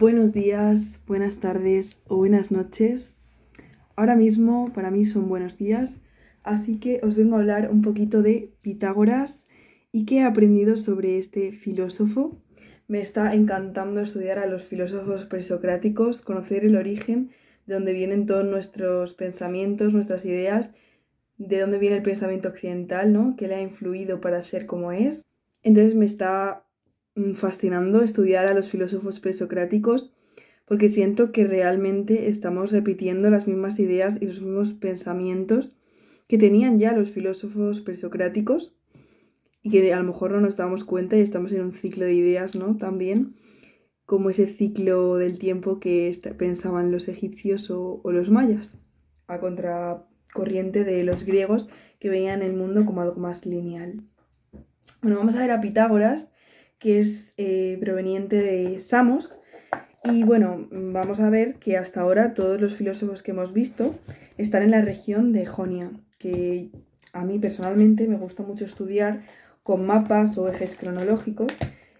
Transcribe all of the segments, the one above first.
Buenos días, buenas tardes o buenas noches. Ahora mismo para mí son buenos días, así que os vengo a hablar un poquito de Pitágoras y qué he aprendido sobre este filósofo. Me está encantando estudiar a los filósofos presocráticos, conocer el origen de dónde vienen todos nuestros pensamientos, nuestras ideas, de dónde viene el pensamiento occidental, ¿no? ¿Qué le ha influido para ser como es? Entonces me está fascinando estudiar a los filósofos presocráticos porque siento que realmente estamos repitiendo las mismas ideas y los mismos pensamientos que tenían ya los filósofos presocráticos y que a lo mejor no nos damos cuenta y estamos en un ciclo de ideas, ¿no? También como ese ciclo del tiempo que pensaban los egipcios o los mayas, a contracorriente de los griegos que veían el mundo como algo más lineal. Bueno, vamos a ver a Pitágoras, que es proveniente de Samos. Y bueno, vamos a ver que hasta ahora todos los filósofos que hemos visto están en la región de Jonia, que a mí personalmente me gusta mucho estudiar con mapas o ejes cronológicos.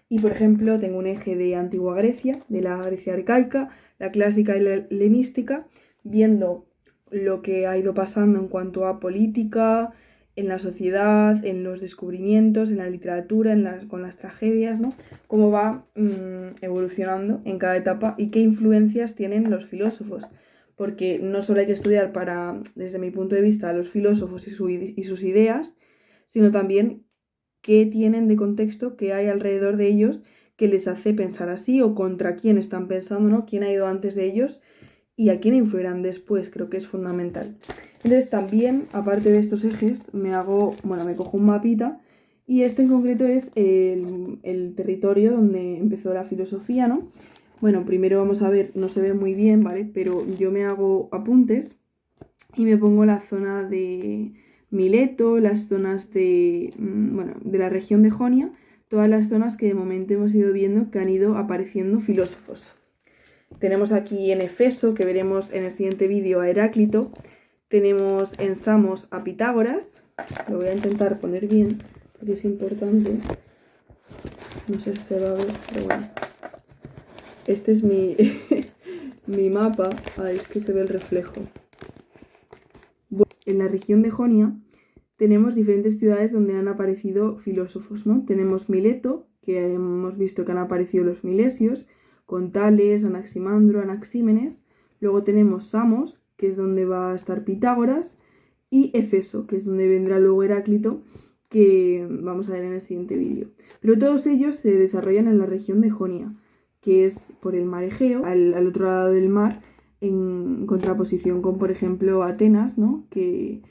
Y por ejemplo, tengo un eje de Antigua Grecia, de la Grecia arcaica, la clásica y la helenística, viendo lo que ha ido pasando en cuanto a política, en la sociedad, en los descubrimientos, en la literatura, con las tragedias, ¿no? Cómo va evolucionando en cada etapa y qué influencias tienen los filósofos. Porque no solo hay que estudiar desde mi punto de vista, a los filósofos y sus ideas, sino también qué tienen de contexto, qué hay alrededor de ellos que les hace pensar así o contra quién están pensando, ¿no? Quién ha ido antes de ellos y a quién influirán después, creo que es fundamental. Entonces también, aparte de estos ejes, me cojo un mapita y este en concreto es el territorio donde empezó la filosofía, ¿no? Bueno, primero vamos a ver, no se ve muy bien, ¿vale? Pero yo me hago apuntes y me pongo la zona de Mileto, las zonas de la región de Jonia, todas las zonas que de momento hemos ido viendo que han ido apareciendo filósofos. Tenemos aquí en Efeso, que veremos en el siguiente vídeo, a Heráclito. Tenemos en Samos a Pitágoras. Lo voy a intentar poner bien, porque es importante. No sé si se va a ver, pero bueno. Este es mi, mi mapa. Ahí es que se ve el reflejo. Bueno, en la región de Jonia tenemos diferentes ciudades donde han aparecido filósofos, ¿no? Tenemos Mileto, que hemos visto que han aparecido los milesios, con Tales, Anaximandro, Anaxímenes. Luego tenemos Samos, que es donde va a estar Pitágoras, y Efeso, que es donde vendrá luego Heráclito, que vamos a ver en el siguiente vídeo. Pero todos ellos se desarrollan en la región de Jonia, que es por el mar Egeo, al otro lado del mar, en contraposición con, por ejemplo, Atenas, ¿no? que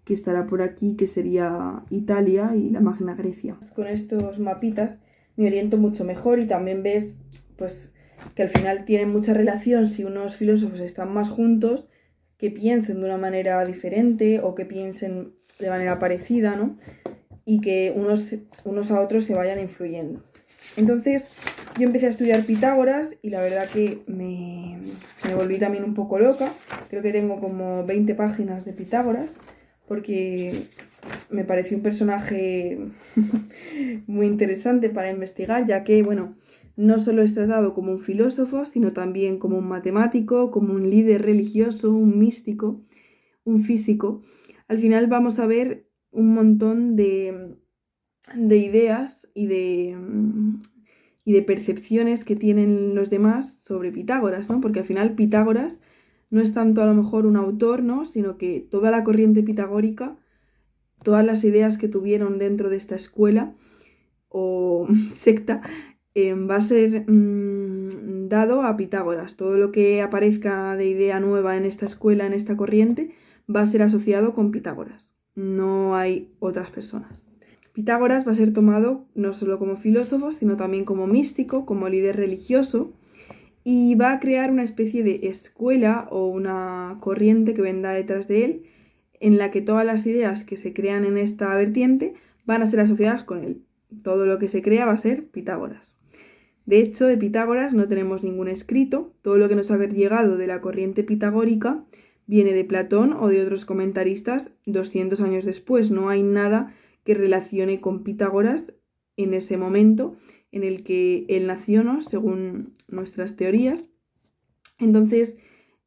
estará por aquí, que sería Italia y la Magna Grecia. Con estos mapitas me oriento mucho mejor y también ves pues, que al final tienen mucha relación si unos filósofos están más juntos, que piensen de una manera diferente o que piensen de manera parecida, ¿no? Y que unos a otros se vayan influyendo. Entonces yo empecé a estudiar Pitágoras y la verdad que me volví también un poco loca. Creo que tengo como 20 páginas de Pitágoras porque me pareció un personaje muy interesante para investigar, ya que, bueno, no solo es tratado como un filósofo, sino también como un matemático, como un líder religioso, un místico, un físico. Al final vamos a ver un montón de ideas y de percepciones que tienen los demás sobre Pitágoras, ¿no? Porque al final Pitágoras no es tanto a lo mejor un autor, ¿no? Sino que toda la corriente pitagórica, todas las ideas que tuvieron dentro de esta escuela o secta, va a ser dado a Pitágoras. Todo lo que aparezca de idea nueva en esta escuela, en esta corriente, va a ser asociado con Pitágoras. No hay otras personas. Pitágoras va a ser tomado no solo como filósofo, sino también como místico, como líder religioso, y va a crear una especie de escuela o una corriente que vendrá detrás de él, en la que todas las ideas que se crean en esta vertiente van a ser asociadas con él. Todo lo que se crea va a ser Pitágoras. De hecho, de Pitágoras no tenemos ningún escrito. Todo lo que nos ha llegado de la corriente pitagórica viene de Platón o de otros comentaristas 200 años después. No hay nada que relacione con Pitágoras en ese momento en el que él nació, ¿no? Según nuestras teorías. Entonces,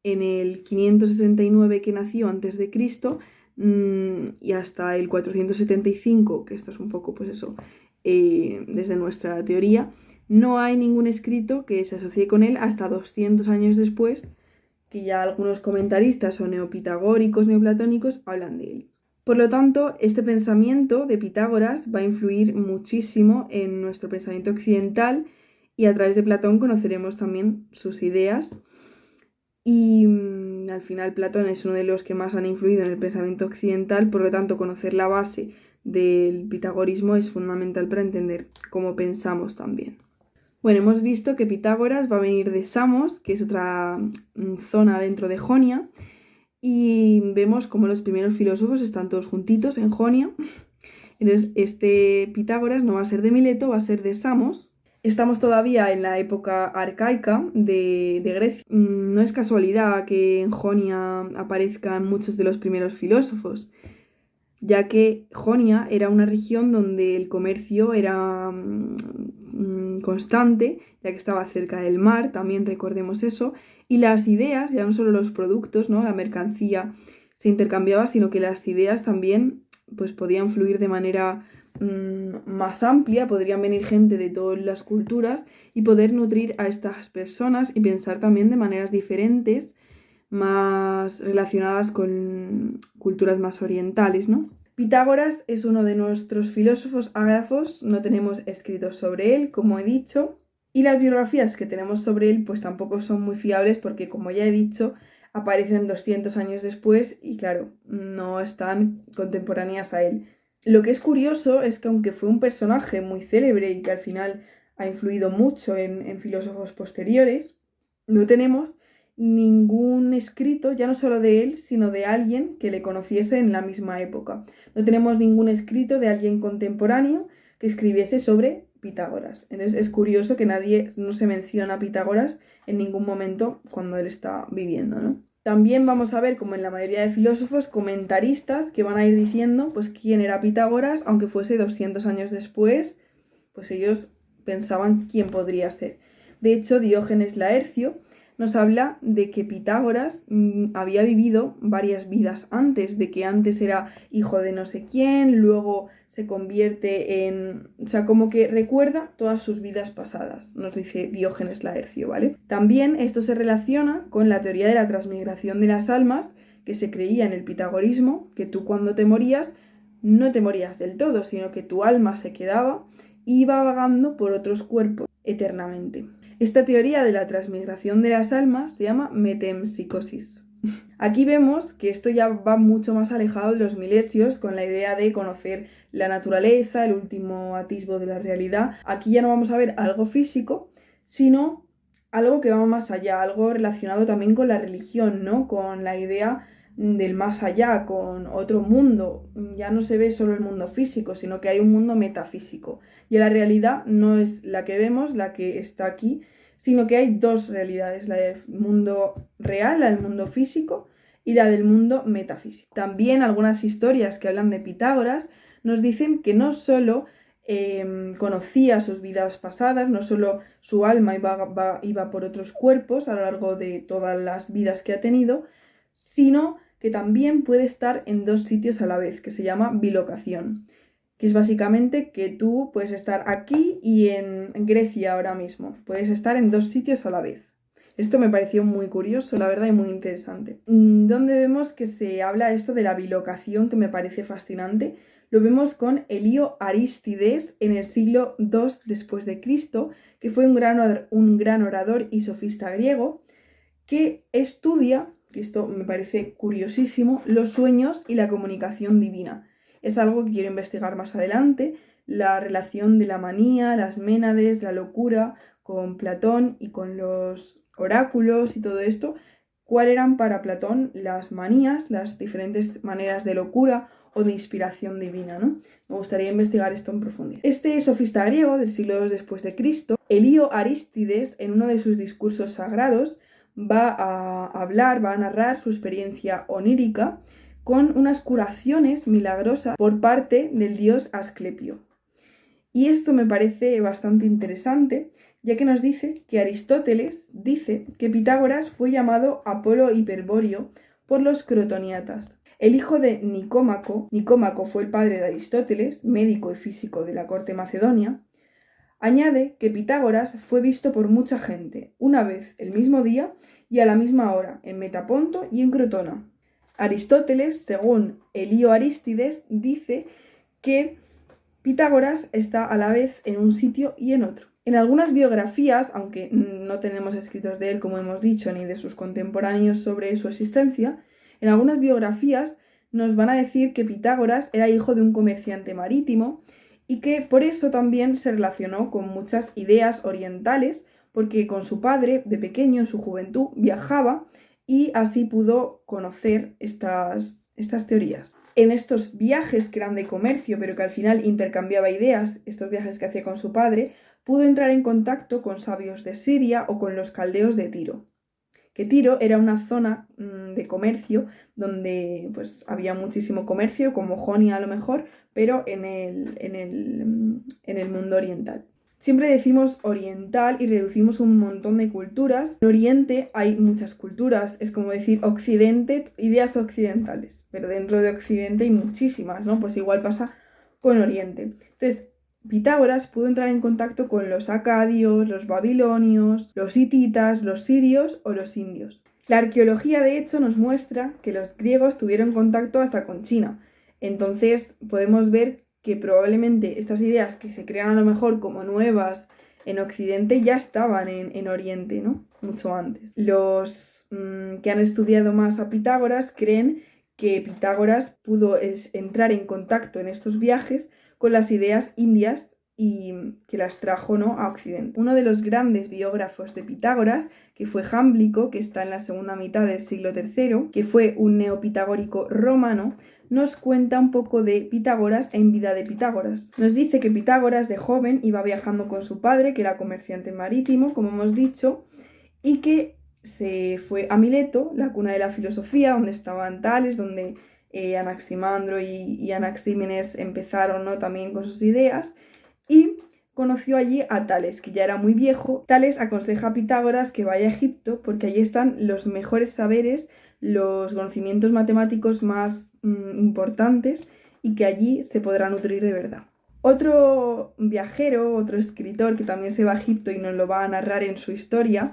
en el 569 que nació antes de Cristo y hasta el 475, que esto es un poco, pues eso, desde nuestra teoría, no hay ningún escrito que se asocie con él hasta 200 años después, que ya algunos comentaristas o neopitagóricos, neoplatónicos hablan de él. Por lo tanto, este pensamiento de Pitágoras va a influir muchísimo en nuestro pensamiento occidental y a través de Platón conoceremos también sus ideas. Y al final Platón es uno de los que más han influido en el pensamiento occidental, por lo tanto conocer la base del pitagorismo es fundamental para entender cómo pensamos también. Bueno, hemos visto que Pitágoras va a venir de Samos, que es otra zona dentro de Jonia, y vemos cómo los primeros filósofos están todos juntitos en Jonia. Entonces, este Pitágoras no va a ser de Mileto, va a ser de Samos. Estamos todavía en la época arcaica de Grecia. No es casualidad que en Jonia aparezcan muchos de los primeros filósofos, ya que Jonia era una región donde el comercio era constante, ya que estaba cerca del mar, también recordemos eso, y las ideas, ya no solo los productos, ¿no? La mercancía se intercambiaba, sino que las ideas también pues, podían fluir de manera más amplia, podrían venir gente de todas las culturas y poder nutrir a estas personas y pensar también de maneras diferentes, más relacionadas con culturas más orientales, ¿no? Pitágoras es uno de nuestros filósofos ágrafos, no tenemos escritos sobre él, como he dicho, y las biografías que tenemos sobre él pues tampoco son muy fiables porque, como ya he dicho, aparecen 200 años después y, claro, no están contemporáneas a él. Lo que es curioso es que, aunque fue un personaje muy célebre y que al final ha influido mucho en filósofos posteriores, no tenemos ningún escrito, ya no solo de él, sino de alguien que le conociese en la misma época. No tenemos ningún escrito de alguien contemporáneo que escribiese sobre Pitágoras. Entonces es curioso que no se menciona a Pitágoras en ningún momento cuando él está viviendo, ¿no? También vamos a ver, como en la mayoría de filósofos, comentaristas que van a ir diciendo pues quién era Pitágoras, aunque fuese 200 años después, pues ellos pensaban quién podría ser. De hecho, Diógenes Laercio nos habla de que Pitágoras había vivido varias vidas antes, de que antes era hijo de no sé quién, luego se convierte en... O sea, como que recuerda todas sus vidas pasadas, nos dice Diógenes Laercio, ¿vale? También esto se relaciona con la teoría de la transmigración de las almas, que se creía en el pitagorismo, que tú cuando te morías, no te morías del todo, sino que tu alma se quedaba y iba vagando por otros cuerpos eternamente. Esta teoría de la transmigración de las almas se llama metempsicosis. Aquí vemos que esto ya va mucho más alejado de los milesios, con la idea de conocer la naturaleza, el último atisbo de la realidad. Aquí ya no vamos a ver algo físico, sino algo que va más allá, algo relacionado también con la religión, ¿no? Con la idea del más allá, con otro mundo. Ya no se ve solo el mundo físico, sino que hay un mundo metafísico. Y la realidad no es la que vemos, la que está aquí, sino que hay dos realidades, la del mundo real, la del mundo físico y la del mundo metafísico. También algunas historias que hablan de Pitágoras nos dicen que no solo conocía sus vidas pasadas, no solo su alma iba por otros cuerpos a lo largo de todas las vidas que ha tenido, sino que también puede estar en dos sitios a la vez, que se llama bilocación, que es básicamente que tú puedes estar aquí y en Grecia ahora mismo, puedes estar en dos sitios a la vez. Esto me pareció muy curioso, la verdad, y muy interesante. Donde vemos que se habla esto de la bilocación, que me parece fascinante. Lo vemos con Elío Arístides en el siglo II después de Cristo, que fue un gran orador y sofista griego, que estudia, que esto me parece curiosísimo, los sueños y la comunicación divina. Es algo que quiero investigar más adelante, la relación de la manía, las ménades, la locura con Platón y con los oráculos y todo esto. ¿Cuáles eran para Platón las manías, las diferentes maneras de locura o de inspiración divina, ¿no? Me gustaría investigar esto en profundidad. Este sofista griego del siglo II después de Cristo, Elío Arístides, en uno de sus discursos sagrados, va a narrar su experiencia onírica con unas curaciones milagrosas por parte del dios Asclepio. Y esto me parece bastante interesante, ya que nos dice que Aristóteles dice que Pitágoras fue llamado Apolo Hiperbóreo por los crotoniatas. El hijo de Nicómaco fue el padre de Aristóteles, médico y físico de la corte macedonia, añade que Pitágoras fue visto por mucha gente, una vez el mismo día y a la misma hora, en Metaponto y en Crotona. Aristóteles, según Elío Arístides, dice que Pitágoras está a la vez en un sitio y en otro. En algunas biografías, aunque no tenemos escritos de él, como hemos dicho, ni de sus contemporáneos sobre su existencia, en algunas biografías nos van a decir que Pitágoras era hijo de un comerciante marítimo y que por eso también se relacionó con muchas ideas orientales, porque con su padre, de pequeño, en su juventud, viajaba y así pudo conocer estas teorías. En estos viajes que eran de comercio, pero que al final intercambiaba ideas, estos viajes que hacía con su padre, pudo entrar en contacto con sabios de Siria o con los caldeos de Tiro. Que Tiro era una zona de comercio donde pues, había muchísimo comercio, como Jonia a lo mejor, pero en el mundo oriental. Siempre decimos oriental y reducimos un montón de culturas. En Oriente hay muchas culturas, es como decir Occidente, ideas occidentales, pero dentro de Occidente hay muchísimas, ¿no? Pues igual pasa con Oriente. Entonces, Pitágoras pudo entrar en contacto con los acadios, los babilonios, los hititas, los sirios o los indios. La arqueología, de hecho, nos muestra que los griegos tuvieron contacto hasta con China. Entonces, podemos ver que probablemente estas ideas que se crean a lo mejor como nuevas en Occidente ya estaban en Oriente, ¿no? Mucho antes. Los que han estudiado más a Pitágoras creen que Pitágoras pudo entrar en contacto en estos viajes con las ideas indias y que las trajo, ¿no?, a Occidente. Uno de los grandes biógrafos de Pitágoras, que fue Jámblico, que está en la segunda mitad del siglo III, que fue un neopitagórico romano, nos cuenta un poco de Pitágoras en vida de Pitágoras. Nos dice que Pitágoras de joven iba viajando con su padre, que era comerciante marítimo, como hemos dicho, y que se fue a Mileto, la cuna de la filosofía, donde estaban Tales, donde Anaximandro y Anaxímenes empezaron, ¿no?, también con sus ideas, y conoció allí a Tales, que ya era muy viejo. Tales aconseja a Pitágoras que vaya a Egipto porque allí están los mejores saberes, los conocimientos matemáticos más importantes y que allí se podrá nutrir de verdad. Otro viajero, otro escritor que también se va a Egipto y nos lo va a narrar en su historia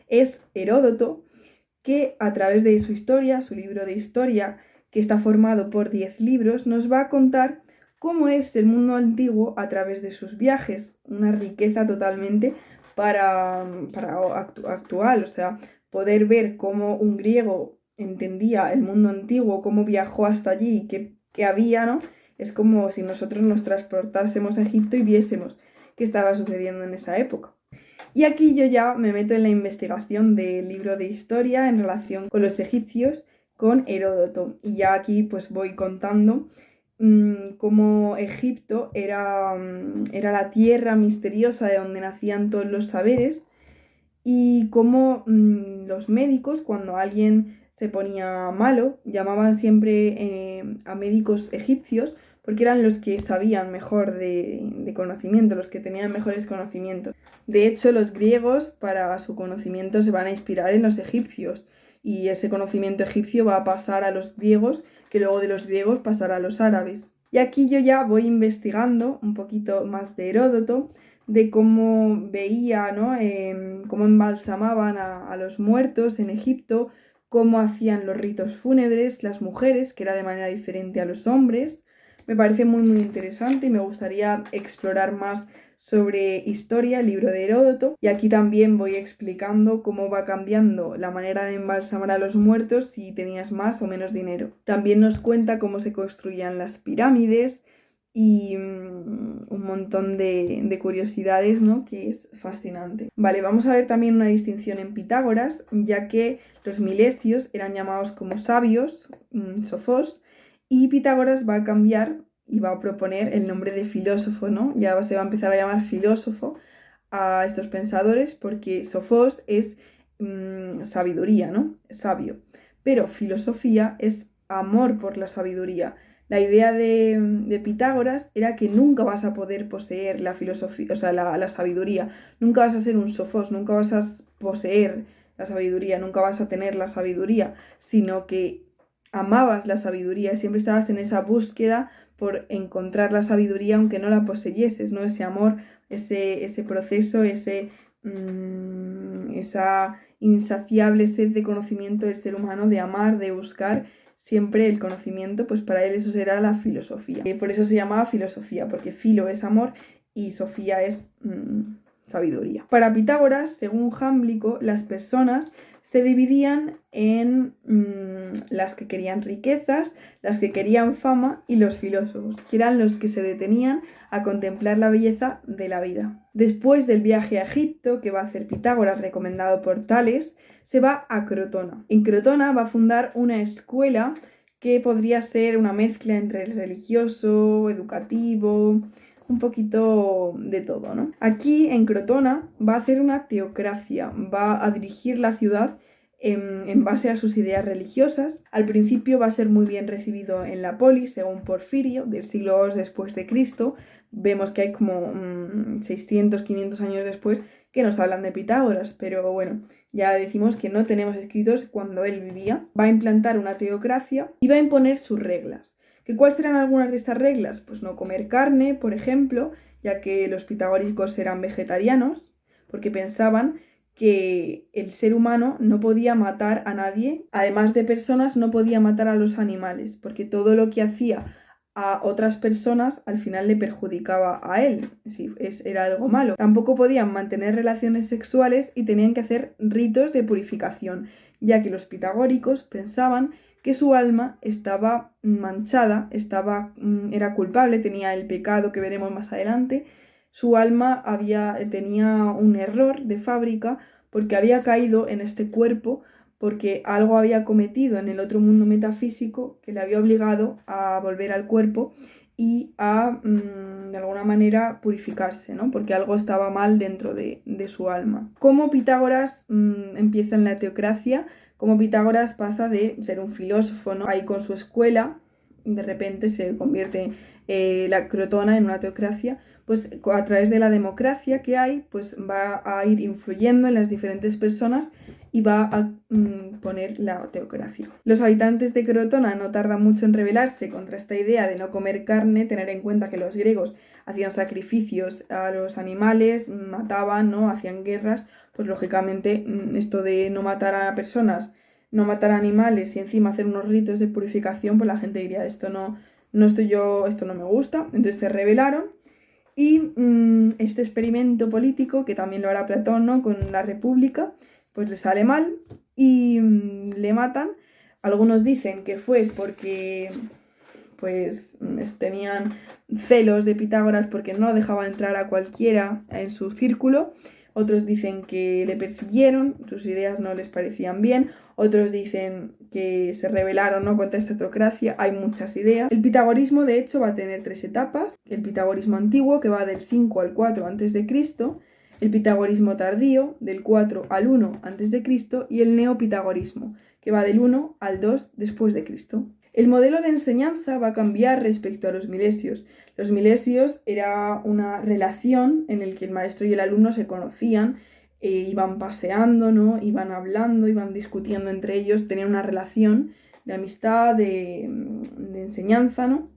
es Heródoto, que a través de su historia, su libro de historia, que está formado por 10 libros, nos va a contar cómo es el mundo antiguo a través de sus viajes, una riqueza totalmente para actual, o sea, poder ver cómo un griego entendía el mundo antiguo, cómo viajó hasta allí y qué había, ¿no? Es como si nosotros nos transportásemos a Egipto y viésemos qué estaba sucediendo en esa época. Y aquí yo ya me meto en la investigación del libro de historia en relación con los egipcios, con Heródoto. Y ya aquí pues voy contando cómo Egipto era la tierra misteriosa de donde nacían todos los saberes y cómo los médicos, cuando alguien se ponía malo, llamaban siempre a médicos egipcios porque eran los que sabían mejor de conocimiento, los que tenían mejores conocimientos. De hecho, los griegos para su conocimiento se van a inspirar en los egipcios y ese conocimiento egipcio va a pasar a los griegos, que luego de los griegos pasará a los árabes. Y aquí yo ya voy investigando un poquito más de Heródoto, de cómo veía, ¿no?, cómo embalsamaban a los muertos en Egipto, cómo hacían los ritos fúnebres las mujeres, que era de manera diferente a los hombres. Me parece muy muy interesante y me gustaría explorar más sobre historia, el libro de Heródoto, y aquí también voy explicando cómo va cambiando la manera de embalsamar a los muertos si tenías más o menos dinero. También nos cuenta cómo se construían las pirámides y un montón de curiosidades, ¿no?, que es fascinante. Vale, vamos a ver también una distinción en Pitágoras, ya que los milesios eran llamados como sabios, sofos, y Pitágoras va a cambiar y va a proponer el nombre de filósofo, ¿no? Ya se va a empezar a llamar filósofo a estos pensadores porque sofos es sabiduría, ¿no? Sabio. Pero filosofía es amor por la sabiduría. La idea de Pitágoras era que nunca vas a poder poseer la filosofía, o sea, la sabiduría. Nunca vas a ser un sofos, nunca vas a poseer la sabiduría, nunca vas a tener la sabiduría, sino que amabas la sabiduría, siempre estabas en esa búsqueda por encontrar la sabiduría aunque no la poseyeses, ¿no? Ese amor, ese proceso, esa insaciable sed de conocimiento del ser humano, de amar, de buscar siempre el conocimiento, pues para él eso será la filosofía. Por eso se llamaba filosofía, porque filo es amor y sofía es sabiduría. Para Pitágoras, según Jámblico, las personas se dividían en las que querían riquezas, las que querían fama y los filósofos, que eran los que se detenían a contemplar la belleza de la vida. Después del viaje a Egipto que va a hacer Pitágoras, recomendado por Tales, se va a Crotona. En Crotona va a fundar una escuela que podría ser una mezcla entre el religioso, educativo, un poquito de todo, ¿no? Aquí en Crotona va a hacer una teocracia, va a dirigir la ciudad en base a sus ideas religiosas. Al principio va a ser muy bien recibido en la polis, según Porfirio, del siglo II después de Cristo. Vemos que hay como 600, 500 años después que nos hablan de Pitágoras, pero bueno, ya decimos que no tenemos escritos cuando él vivía. Va a implantar una teocracia y va a imponer sus reglas. ¿Cuáles serán algunas de estas reglas? Pues no comer carne, por ejemplo, ya que los pitagóricos eran vegetarianos, porque pensaban que el ser humano no podía matar a nadie, además de personas, no podía matar a los animales, porque todo lo que hacía a otras personas al final le perjudicaba a él, si era algo malo. Tampoco podían mantener relaciones sexuales y tenían que hacer ritos de purificación, ya que los pitagóricos pensaban que su alma estaba manchada, era culpable, tenía el pecado que veremos más adelante. Su alma tenía un error de fábrica porque había caído en este cuerpo, porque algo había cometido en el otro mundo metafísico que le había obligado a volver al cuerpo y a, de alguna manera, purificarse, ¿no? Porque algo estaba mal dentro de su alma. ¿Cómo Pitágoras empieza en la teocracia? Como Pitágoras pasa de ser un filósofo, ¿no? Ahí con su escuela, de repente se convierte la Crotona en una teocracia, pues a través de la democracia que hay, pues va a ir influyendo en las diferentes personas y va a poner la teocracia. Los habitantes de Crotona no tardan mucho en rebelarse contra esta idea de no comer carne, tener en cuenta que los griegos hacían sacrificios a los animales, mataban, ¿no? Hacían guerras, pues lógicamente esto de no matar a personas, no matar a animales y encima hacer unos ritos de purificación, pues la gente diría, esto no me gusta. Entonces se rebelaron y este experimento político, que también lo hará Platón, ¿no? Con la República, pues le sale mal y le matan. Algunos dicen que fue porque pues tenían celos de Pitágoras porque no dejaba entrar a cualquiera en su círculo. Otros dicen que le persiguieron, sus ideas no les parecían bien. Otros dicen que se rebelaron, ¿no? Contra esta teocracia. Hay muchas ideas. El pitagorismo, de hecho, va a tener 3 etapas. El pitagorismo antiguo, que va del 5 al 4 a.C., el pitagorismo tardío, del 4 al 1 a.C., y el neopitagorismo, que va del 1 al 2 después de Cristo. El modelo de enseñanza va a cambiar respecto a los milesios. Los milesios era una relación en la que el maestro y el alumno se conocían, iban paseando, ¿no? Iban hablando, iban discutiendo entre ellos, tenían una relación de amistad, de enseñanza, ¿no?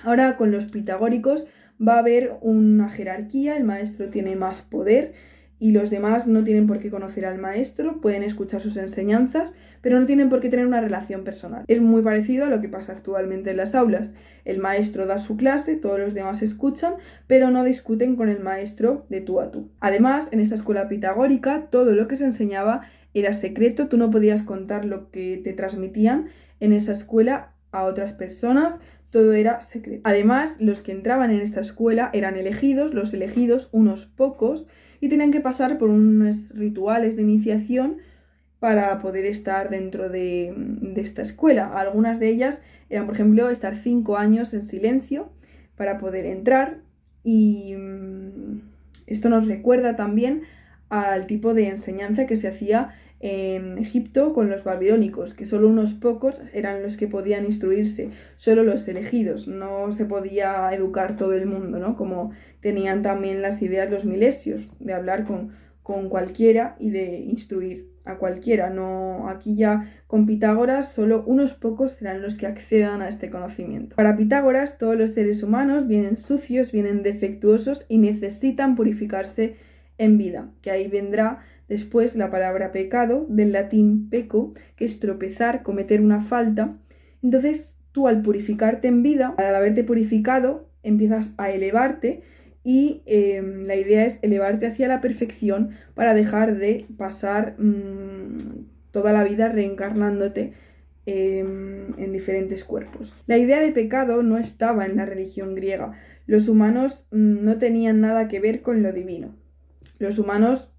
Ahora con los pitagóricos va a haber una jerarquía, el maestro tiene más poder y los demás no tienen por qué conocer al maestro, pueden escuchar sus enseñanzas, pero no tienen por qué tener una relación personal. Es muy parecido a lo que pasa actualmente en las aulas. El maestro da su clase, todos los demás escuchan, pero no discuten con el maestro de tú a tú. Además, en esta escuela pitagórica, todo lo que se enseñaba era secreto, tú no podías contar lo que te transmitían en esa escuela a otras personas, todo era secreto. Además, los que entraban en esta escuela eran elegidos, los elegidos, unos pocos, y tenían que pasar por unos rituales de iniciación para poder estar dentro de esta escuela. Algunas de ellas eran, por ejemplo, estar 5 años en silencio para poder entrar, y esto nos recuerda también al tipo de enseñanza que se hacía en Egipto con los babilónicos, que solo unos pocos eran los que podían instruirse, solo los elegidos, no se podía educar todo el mundo, ¿no? Como tenían también las ideas los milesios, de hablar con cualquiera y de instruir a cualquiera. No, aquí ya con Pitágoras solo unos pocos serán los que accedan a este conocimiento. Para Pitágoras todos los seres humanos vienen sucios, vienen defectuosos y necesitan purificarse en vida, que ahí vendrá después la palabra pecado, del latín peco, que es tropezar, cometer una falta. Entonces tú al purificarte en vida, al haberte purificado, empiezas a elevarte y la idea es elevarte hacia la perfección para dejar de pasar toda la vida reencarnándote en diferentes cuerpos. La idea de pecado no estaba en la religión griega. Los humanos no tenían nada que ver con lo divino. Los humanos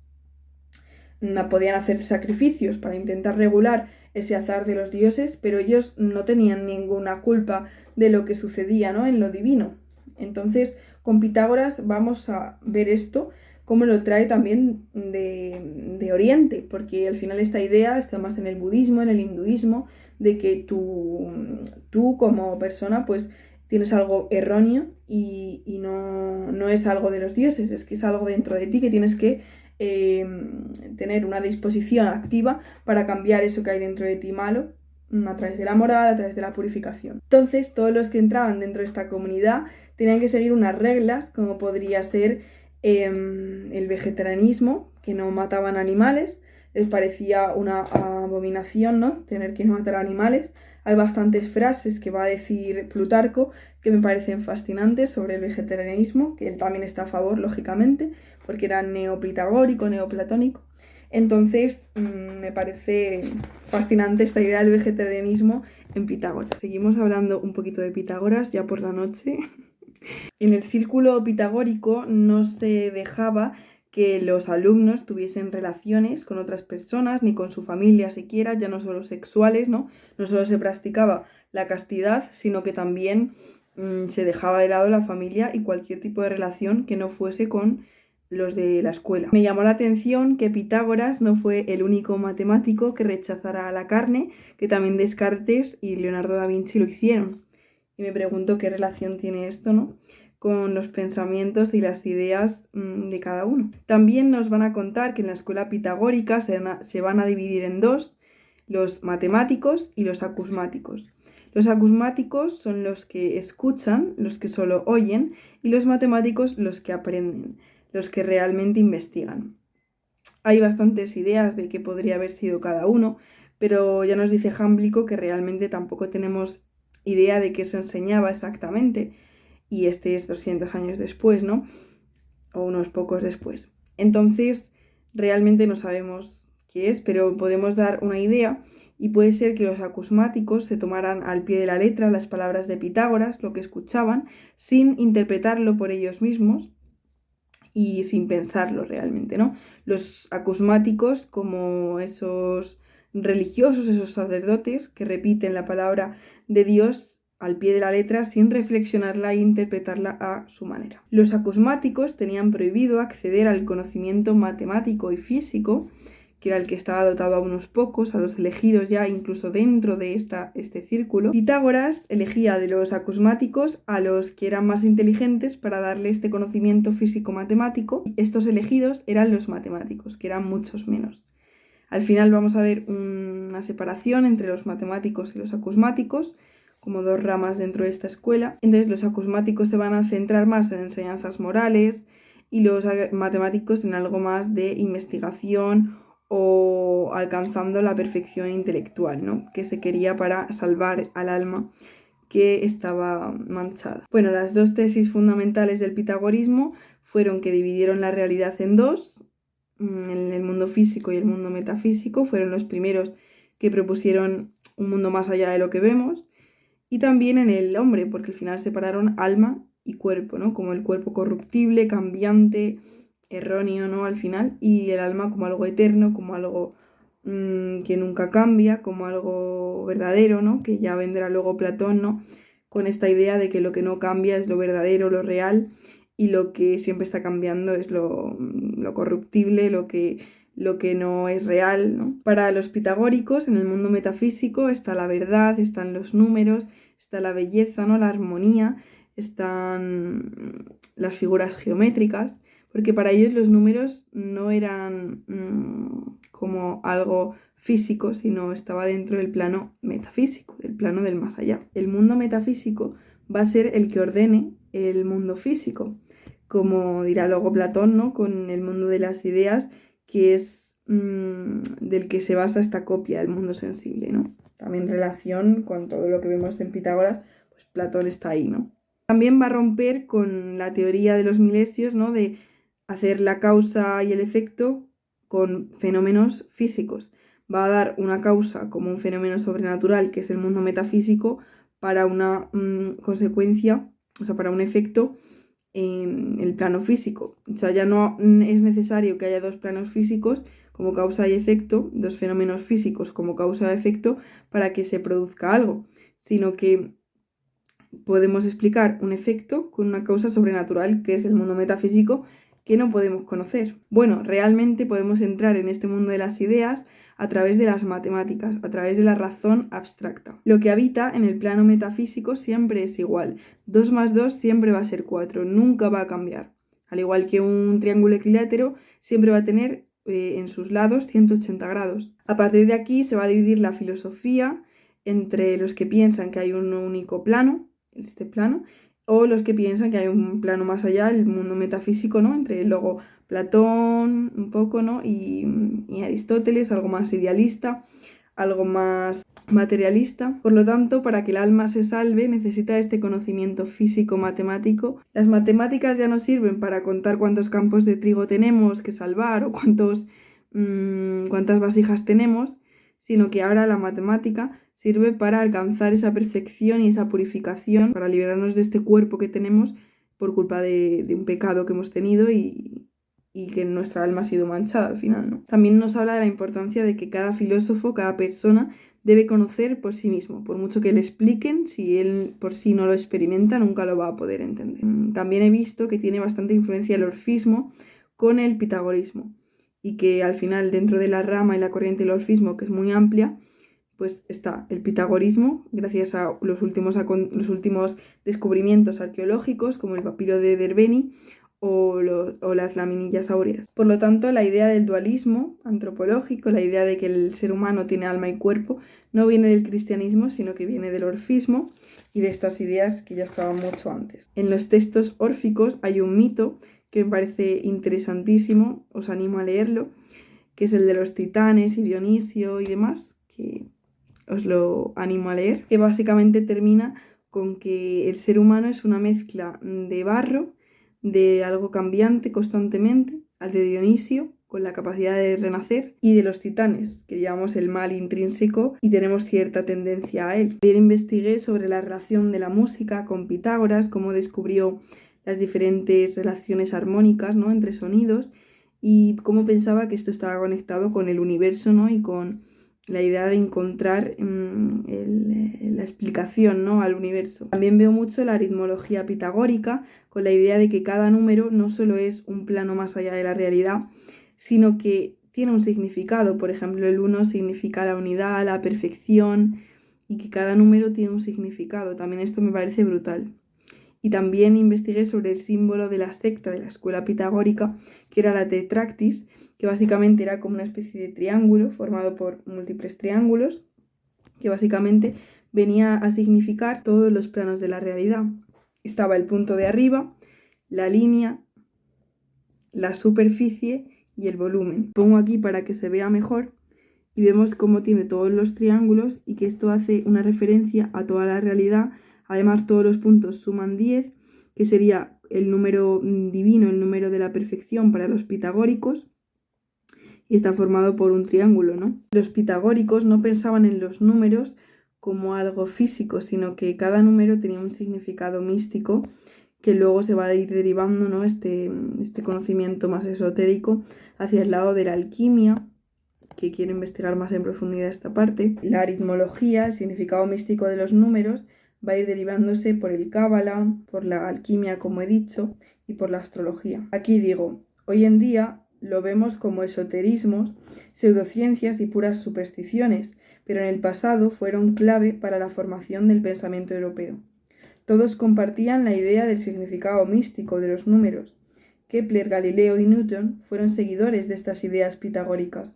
no podían hacer sacrificios para intentar regular ese azar de los dioses, pero ellos no tenían ninguna culpa de lo que sucedía, ¿no?, en lo divino. Entonces, con Pitágoras vamos a ver esto, cómo lo trae también de Oriente, porque al final esta idea está más en el budismo, en el hinduismo, de que tú como persona pues tienes algo erróneo y no es algo de los dioses, es que es algo dentro de ti que tienes que tener una disposición activa para cambiar eso que hay dentro de ti malo, a través de la moral, a través de la purificación. Entonces, todos los que entraban dentro de esta comunidad tenían que seguir unas reglas, como podría ser el vegetarianismo, que no mataban animales, les parecía una abominación, ¿no?, tener que no matar animales. Hay bastantes frases que va a decir Plutarco que me parecen fascinantes sobre el vegetarianismo, que él también está a favor, lógicamente, porque era neopitagórico, neoplatónico. Entonces me parece fascinante esta idea del vegetarianismo en Pitágoras. Seguimos hablando un poquito de Pitágoras ya por la noche. En el círculo pitagórico no se dejaba que los alumnos tuviesen relaciones con otras personas, ni con su familia siquiera, ya no solo sexuales, ¿no? No solo se practicaba la castidad, sino que también se dejaba de lado la familia y cualquier tipo de relación que no fuese con los de la escuela. Me llamó la atención que Pitágoras no fue el único matemático que rechazara la carne, que también Descartes y Leonardo da Vinci lo hicieron. Y me pregunto qué relación tiene esto, ¿no?, con los pensamientos y las ideas de cada uno. También nos van a contar que en la escuela pitagórica se van a dividir en dos, los matemáticos y los acusmáticos. Los acusmáticos son los que escuchan, los que solo oyen, y los matemáticos los que aprenden, los que realmente investigan. Hay bastantes ideas de qué podría haber sido cada uno, pero ya nos dice Jámblico que realmente tampoco tenemos idea de qué se enseñaba exactamente, y este es 200 años después, ¿no?, o unos pocos después. Entonces, realmente no sabemos qué es, pero podemos dar una idea, y puede ser que los acusmáticos se tomaran al pie de la letra las palabras de Pitágoras, lo que escuchaban, sin interpretarlo por ellos mismos y sin pensarlo realmente, ¿no? Los acusmáticos, como esos religiosos, esos sacerdotes que repiten la palabra de Dios al pie de la letra sin reflexionarla e interpretarla a su manera. Los acusmáticos tenían prohibido acceder al conocimiento matemático y físico, que era el que estaba dotado a unos pocos, a los elegidos ya incluso dentro de este círculo. Pitágoras elegía de los acusmáticos a los que eran más inteligentes para darle este conocimiento físico-matemático. Estos elegidos eran los matemáticos, que eran muchos menos. Al final vamos a ver una separación entre los matemáticos y los acusmáticos, como dos ramas dentro de esta escuela. Entonces los acusmáticos se van a centrar más en enseñanzas morales y los matemáticos en algo más de investigación o alcanzando la perfección intelectual, ¿no?, que se quería para salvar al alma que estaba manchada. Bueno, las dos tesis fundamentales del pitagorismo fueron que dividieron la realidad en dos, en el mundo físico y el mundo metafísico. Fueron los primeros que propusieron un mundo más allá de lo que vemos, y también en el hombre, porque al final separaron alma y cuerpo, ¿no?, como el cuerpo corruptible, cambiante, erróneo, ¿no?, al final, y el alma como algo eterno, como algo que nunca cambia, como algo verdadero, ¿no?, que ya vendrá luego Platón, ¿no?, con esta idea de que lo que no cambia es lo verdadero, lo real, y lo que siempre está cambiando es lo corruptible, lo que lo que no es real, ¿no? Para los pitagóricos, en el mundo metafísico, está la verdad, están los números, está la belleza, ¿no? La armonía, están las figuras geométricas, porque para ellos los números no eran como algo físico, sino estaba dentro del plano metafísico, del plano del más allá. El mundo metafísico va a ser el que ordene el mundo físico, como dirá luego Platón, ¿no? Con el mundo de las ideas, que es del que se basa esta copia del mundo sensible, ¿no? También en relación con todo lo que vemos en Pitágoras, pues Platón está ahí, ¿no? También va a romper con la teoría de los milesios, ¿no? De hacer la causa y el efecto con fenómenos físicos. Va a dar una causa como un fenómeno sobrenatural, que es el mundo metafísico, para una consecuencia, o sea, para un efecto en el plano físico. O sea, ya no es necesario que haya dos planos físicos como causa y efecto, dos fenómenos físicos como causa y efecto, para que se produzca algo, sino que podemos explicar un efecto con una causa sobrenatural, que es el mundo metafísico, que no podemos conocer. Bueno, realmente podemos entrar en este mundo de las ideas a través de las matemáticas, a través de la razón abstracta. Lo que habita en el plano metafísico siempre es igual. 2 más 2 siempre va a ser 4, nunca va a cambiar. Al igual que un triángulo equilátero, siempre va a tener en sus lados 180 grados. A partir de aquí se va a dividir la filosofía entre los que piensan que hay un único plano, este plano, o los que piensan que hay un plano más allá, el mundo metafísico, ¿no? Entre luego Platón, un poco, ¿no? Y Aristóteles, algo más idealista, algo más materialista. Por lo tanto, para que el alma se salve, necesita este conocimiento físico-matemático. Las matemáticas ya no sirven para contar cuántos campos de trigo tenemos que salvar o cuántas vasijas tenemos, sino que ahora la matemática sirve para alcanzar esa perfección y esa purificación, para liberarnos de este cuerpo que tenemos por culpa de un pecado que hemos tenido y que nuestra alma ha sido manchada al final, ¿no? También nos habla de la importancia de que cada filósofo, cada persona, debe conocer por sí mismo. Por mucho que le expliquen, si él por sí no lo experimenta, nunca lo va a poder entender. También he visto que tiene bastante influencia el orfismo con el pitagorismo y que al final, dentro de la rama y la corriente del orfismo, que es muy amplia, pues está el pitagorismo, gracias a los últimos descubrimientos arqueológicos, como el papiro de Derbeni o las laminillas áureas. Por lo tanto, la idea del dualismo antropológico, la idea de que el ser humano tiene alma y cuerpo, no viene del cristianismo, sino que viene del orfismo y de estas ideas que ya estaban mucho antes. En los textos órficos hay un mito que me parece interesantísimo, os animo a leerlo, que es el de los titanes y Dionisio y demás, que os lo animo a leer, que básicamente termina con que el ser humano es una mezcla de barro, de algo cambiante constantemente, al de Dionisio, con la capacidad de renacer, y de los titanes, que llevamos el mal intrínseco y tenemos cierta tendencia a él. También investigué sobre la relación de la música con Pitágoras, cómo descubrió las diferentes relaciones armónicas, ¿no?, entre sonidos, y cómo pensaba que esto estaba conectado con el universo, ¿no?, y con la idea de encontrar la explicación, ¿no?, al universo. También veo mucho la aritmología pitagórica, con la idea de que cada número no solo es un plano más allá de la realidad, sino que tiene un significado. Por ejemplo, el 1 significa la unidad, la perfección, y que cada número tiene un significado. También esto me parece brutal. Y también investigué sobre el símbolo de la secta de la escuela pitagórica, que era la tetractis, que básicamente era como una especie de triángulo formado por múltiples triángulos, que básicamente venía a significar todos los planos de la realidad. Estaba el punto de arriba, la línea, la superficie y el volumen. Pongo aquí para que se vea mejor y vemos cómo tiene todos los triángulos y que esto hace una referencia a toda la realidad. Además, todos los puntos suman 10, que sería el número divino, el número de la perfección para los pitagóricos, y está formado por un triángulo, ¿no? Los pitagóricos no pensaban en los números como algo físico, sino que cada número tenía un significado místico que luego se va a ir derivando, ¿no?, este conocimiento más esotérico hacia el lado de la alquimia, que quiero investigar más en profundidad esta parte. La aritmología, el significado místico de los números, va a ir derivándose por el cábala, por la alquimia, como he dicho, y por la astrología. Aquí digo, hoy en día lo vemos como esoterismos, pseudociencias y puras supersticiones, pero en el pasado fueron clave para la formación del pensamiento europeo. Todos compartían la idea del significado místico de los números. Kepler, Galileo y Newton fueron seguidores de estas ideas pitagóricas.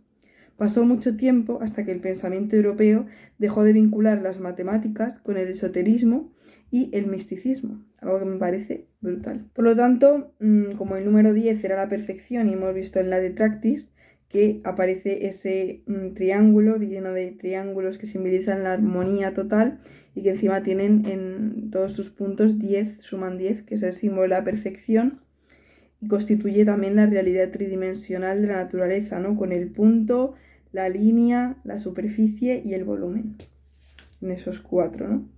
Pasó mucho tiempo hasta que el pensamiento europeo dejó de vincular las matemáticas con el esoterismo y el misticismo, algo que me parece brutal. Por lo tanto, como el número 10 era la perfección y hemos visto en la Tetractis que aparece ese triángulo lleno de triángulos que simbolizan la armonía total y que encima tienen en todos sus puntos 10, suman 10, que es el símbolo de la perfección y constituye también la realidad tridimensional de la naturaleza, ¿no? Con el punto, la línea, la superficie y el volumen. En esos 4, ¿no?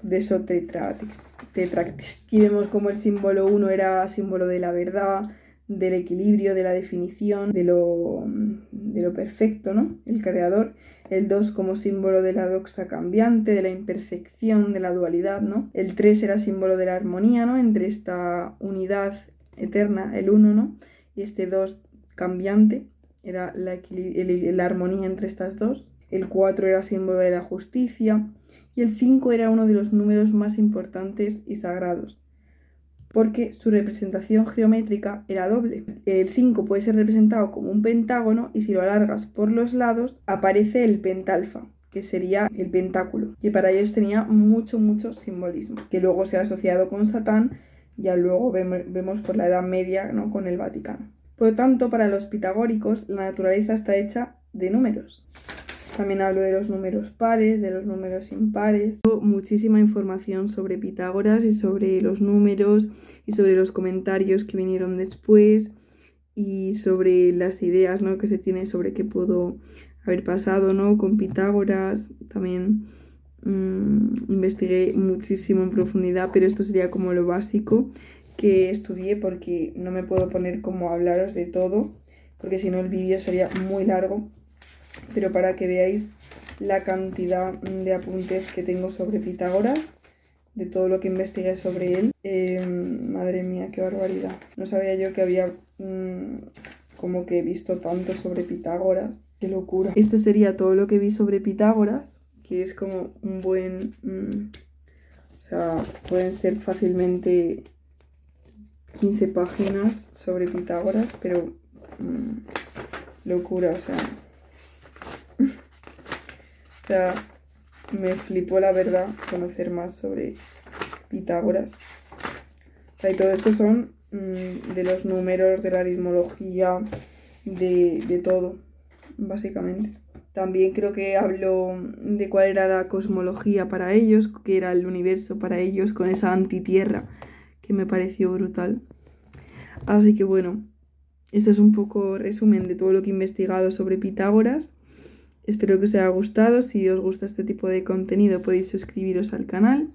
De eso Tetractis. Aquí vemos como el símbolo 1 era símbolo de la verdad, del equilibrio, de la definición, de lo perfecto, ¿no? El creador. El 2 como símbolo de la doxa cambiante, de la imperfección, de la dualidad, ¿no? El 3 era símbolo de la armonía, ¿no? Entre esta unidad eterna, el 1, ¿no? Y este 2 cambiante, era la armonía entre estas dos. El 4 era símbolo de la justicia. Y el 5 era uno de los números más importantes y sagrados, porque su representación geométrica era doble. El 5 puede ser representado como un pentágono y si lo alargas por los lados aparece el pentalfa, que sería el pentáculo, que para ellos tenía mucho simbolismo, que luego se ha asociado con Satán, ya luego vemos por la Edad Media, ¿no? Con el Vaticano. Por lo tanto, para los pitagóricos, la naturaleza está hecha de números. También hablo de los números pares, de los números impares. Muchísima información sobre Pitágoras y sobre los números y sobre los comentarios que vinieron después y sobre las ideas, ¿no? Que se tiene sobre qué pudo haber pasado, ¿no? Con Pitágoras. También investigué muchísimo en profundidad, pero esto sería como lo básico que estudié porque no me puedo poner como a hablaros de todo, porque si no el vídeo sería muy largo. Pero para que veáis la cantidad de apuntes que tengo sobre Pitágoras, de todo lo que investigué sobre él, madre mía, qué barbaridad. No sabía yo que había como que visto tanto sobre Pitágoras, qué locura. Esto sería todo lo que vi sobre Pitágoras, que es como un buen... o sea, pueden ser fácilmente 15 páginas sobre Pitágoras, pero locura, o sea... O sea, me flipó la verdad conocer más sobre Pitágoras. O sea, y todo esto son de los números, de la aritmología, de todo, básicamente. También creo que hablo de cuál era la cosmología para ellos, que era el universo para ellos, con esa antitierra que me pareció brutal. Así que bueno, esto es un poco resumen de todo lo que he investigado sobre Pitágoras. Espero que os haya gustado. Si os gusta este tipo de contenido podéis suscribiros al canal.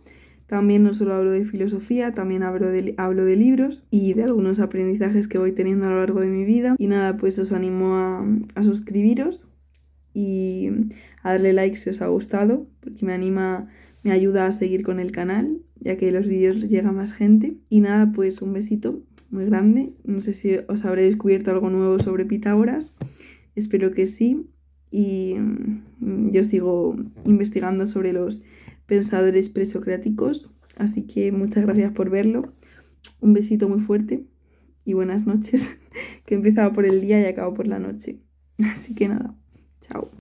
También no solo hablo de filosofía, también hablo de libros y de algunos aprendizajes que voy teniendo a lo largo de mi vida. Y nada, pues os animo a suscribiros y a darle like si os ha gustado, porque me ayuda a seguir con el canal, ya que los vídeos llega a más gente. Y nada, pues un besito muy grande. No sé si os habré descubierto algo nuevo sobre Pitágoras. Espero que sí. Y yo sigo investigando sobre los pensadores presocráticos. Así que muchas gracias por verlo. Un besito muy fuerte y buenas noches. Que he empezado por el día y acabo por la noche. Así que nada, chao.